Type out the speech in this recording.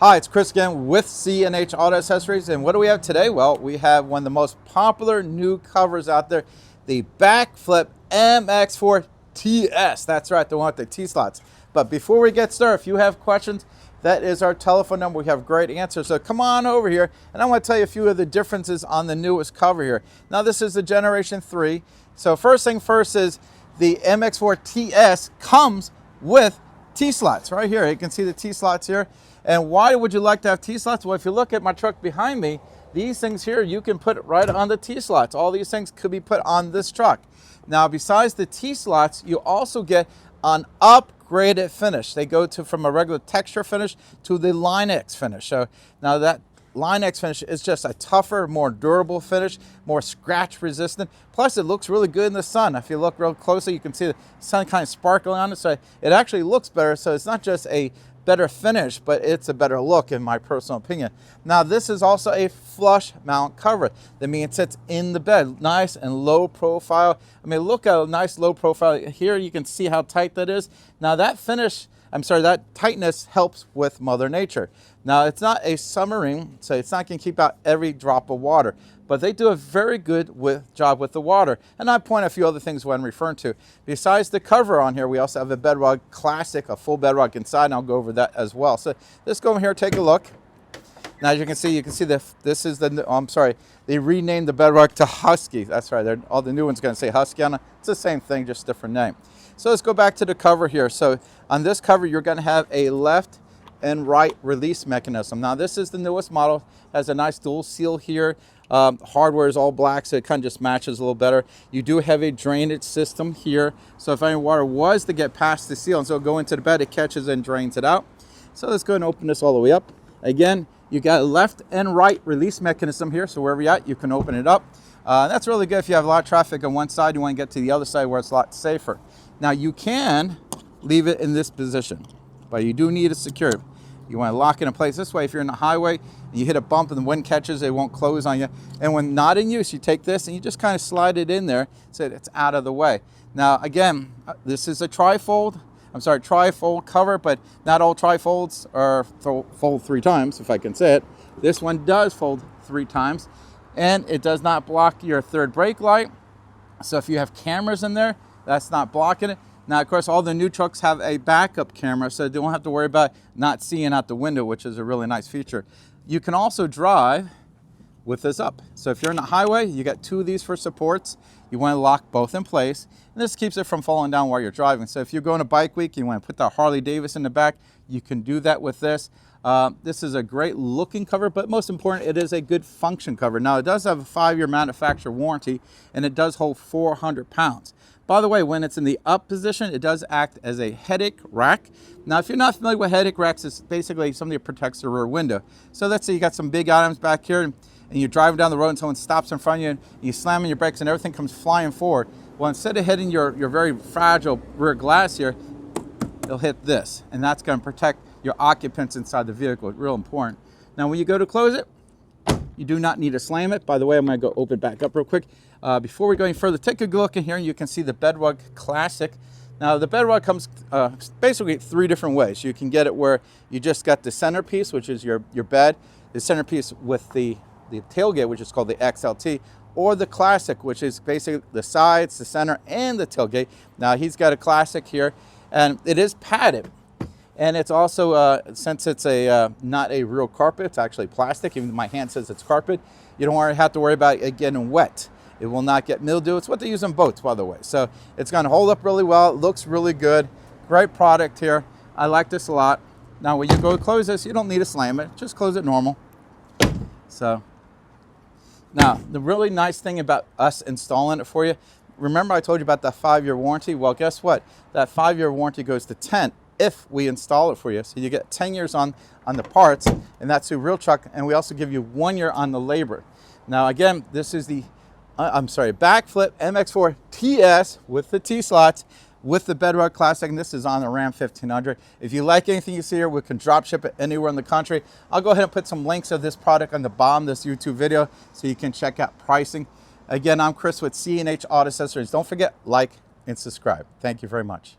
Hi, it's Chris again with C&H Auto Accessories, and what do we have today? Well, we have one of the most popular new covers out there, the backflip Mx4Ts. That's right, the one with the T-slots. But before we get started, if you have questions, that is our telephone number. We have great answers. So come on over here, and I want to tell you a few of the differences on the newest cover here. Now, this is the Generation 3. So first thing first is the Mx4Ts comes with T-slots right here. You can see the T-slots here. And why would you like to have T-slots? Well, if you look at my truck behind me, these things here, you can put it right on the T-slots. All these things could be put on this truck. Now, besides the T-slots, you also get an upgraded finish. They go from a regular texture finish to the Line X finish. So now that Line X finish is just a tougher, more durable finish, more scratch resistant. Plus, it looks really good in the sun. If you look real closely, you can see the sun kind of sparkling on it. So it actually looks better. So it's not just a better finish, but it's a better look in my personal opinion. Now, this is also a flush mount cover. That means it sits in the bed, nice and low profile. I mean, look at a nice low profile. Here you can see how tight that is. Now that that tightness helps with Mother Nature. Now, it's not a submarine, so it's not going to keep out every drop of water, but they do a very good job with the water. And I point a few other things when I'm referring to. Besides the cover on here, we also have a Bedrug Classic, a full Bedrug inside, and I'll go over that as well. So let's go over here and take a look. Now, as you can see this is they renamed the Bedrug to Husky. That's right, all the new ones going to say Husky on it. It's the same thing, just different name. So let's go back to the cover here. So on this cover, you're going to have a left and right release mechanism. Now, this is the newest model. Has a nice dual seal here. Hardware is all black, so it kind of just matches a little better. You do have a drainage system here, so if any water was to get past the seal and so go into the bed, it catches and drains it out. So let's go and open this all the way up. Again, you got a left and right release mechanism here, so wherever you're at, you can open it up. That's really good if you have a lot of traffic on one side, you want to get to the other side where it's a lot safer. Now, you can leave it in this position, but you do need to secure it. You want to lock it in place this way. If you're in the highway and you hit a bump and the wind catches, it won't close on you. And when not in use, you take this and you just kind of slide it in there so it's out of the way. Now, again, this is a trifold cover, but not all trifolds are fold 3 times, if I can say it. This one does fold 3 times, and it does not block your third brake light. So if you have cameras in there, that's not blocking it. Now, of course, all the new trucks have a backup camera, so you don't have to worry about not seeing out the window, which is a really nice feature. You can also drive with this up. So if you're on the highway, you got 2 of these for supports. You want to lock both in place, and this keeps it from falling down while you're driving. So if you're going to bike week, you want to put the Harley Davidson in the back, you can do that with this. This is a great looking cover, but most important, it is a good function cover. Now, it does have a 5-year manufacturer warranty, and it does hold 400 pounds. By the way, when it's in the up position, it does act as a headache rack. Now, if you're not familiar with headache racks, it's basically something that protects the rear window. So let's say you got some big items back here, and you're driving down the road and someone stops in front of you, and you slam on your brakes and everything comes flying forward. Well, instead of hitting your very fragile rear glass here, it'll hit this, and that's going to protect your occupants inside the vehicle. It's real important. Now, when you go to close it, you do not need to slam it. By the way, I'm going to go open it back up real quick. Before we go any further, take a good look in here, and you can see the Bedrug Classic. Now, the Bedrug comes basically 3 different ways. You can get it where you just got the centerpiece, which is your bed, the centerpiece with the tailgate, which is called the XLT, or the Classic, which is basically the sides, the center, and the tailgate. Now, he's got a Classic here, and it is padded. And it's also, since it's not a real carpet, it's actually plastic. Even my hand says it's carpet. You don't have to worry about it getting wet. It will not get mildew. It's what they use on boats, by the way. So it's going to hold up really well. It looks really good. Great product here. I like this a lot. Now, when you go to close this, you don't need to slam it. Just close it normal. So now, the really nice thing about us installing it for you, remember I told you about that 5-year warranty? Well, guess what? That 5-year warranty goes to 10 if we install it for you. So you get 10 years on the parts, and that's through realtruck, and we also give you 1 year on the labor. Now, again, this is the backflip Mx4Ts with the T-slots with the Bedrug Classic, and this is on the Ram 1500. If you like anything you see here, we can drop ship it anywhere in the country. I'll go ahead and put some links of this product on the bottom of this YouTube video so you can check out pricing. Again, I'm Chris with C&H Auto Accessories. Don't forget, like and subscribe. Thank you very much.